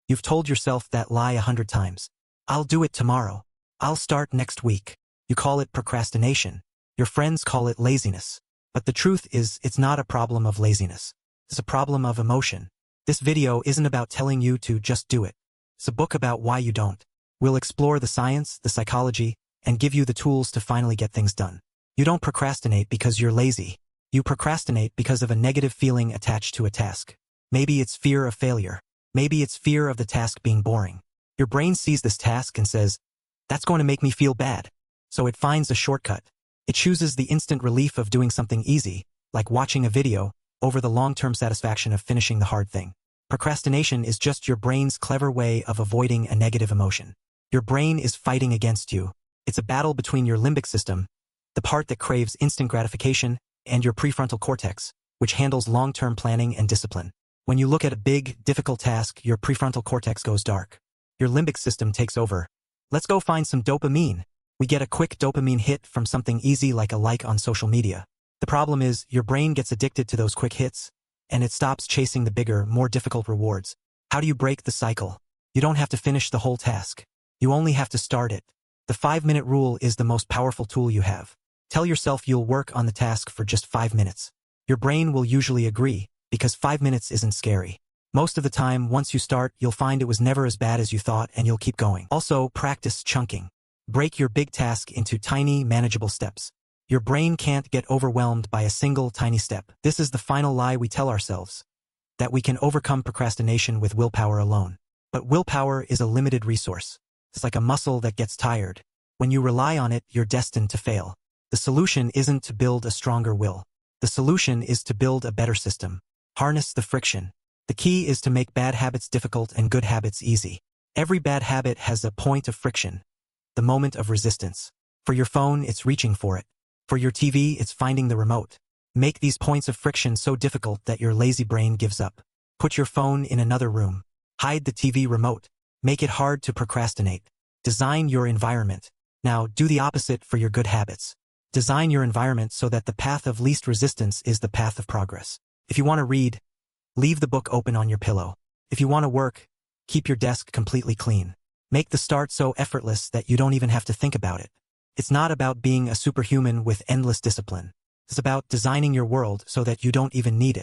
You've told yourself that lie 100 times. I'll do it tomorrow. I'll start next week. You call it procrastination. Your friends call it laziness. But the truth is, it's not a problem of laziness. It's a problem of emotion. This video isn't about telling you to just do it. It's a book about why you don't. We'll explore the science, the psychology, and give you the tools to finally get things done. You don't procrastinate because you're lazy. You procrastinate because of a negative feeling attached to a task. Maybe it's fear of failure. Maybe it's fear of the task being boring. Your brain sees this task and says, that's going to make me feel bad. So it finds a shortcut. It chooses the instant relief of doing something easy, like watching a video, over the long-term satisfaction of finishing the hard thing. Procrastination is just your brain's clever way of avoiding a negative emotion. Your brain is fighting against you. It's a battle between your limbic system, the part that craves instant gratification, and your prefrontal cortex, which handles long-term planning and discipline. When you look at a big, difficult task, your prefrontal cortex goes dark. Your limbic system takes over. Let's go find some dopamine. We get a quick dopamine hit from something easy like a like on social media. The problem is, your brain gets addicted to those quick hits, and it stops chasing the bigger, more difficult rewards. How do you break the cycle? You don't have to finish the whole task. You only have to start it. The 5-minute rule is the most powerful tool you have. Tell yourself you'll work on the task for just 5 minutes. Your brain will usually agree, because 5 minutes isn't scary. Most of the time, once you start, you'll find it was never as bad as you thought and you'll keep going. Also, practice chunking. Break your big task into tiny, manageable steps. Your brain can't get overwhelmed by a single tiny step. This is the final lie we tell ourselves, that we can overcome procrastination with willpower alone. But willpower is a limited resource. It's like a muscle that gets tired. When you rely on it, you're destined to fail. The solution isn't to build a stronger will. The solution is to build a better system. Harness the friction. The key is to make bad habits difficult and good habits easy. Every bad habit has a point of friction, the moment of resistance. For your phone, it's reaching for it. For your TV, it's finding the remote. Make these points of friction so difficult that your lazy brain gives up. Put your phone in another room. Hide the TV remote. Make it hard to procrastinate. Design your environment. Now, do the opposite for your good habits. Design your environment so that the path of least resistance is the path of progress. If you want to read, leave the book open on your pillow. If you want to work, keep your desk completely clean. Make the start so effortless that you don't even have to think about it. It's not about being a superhuman with endless discipline. It's about designing your world so that you don't even need it.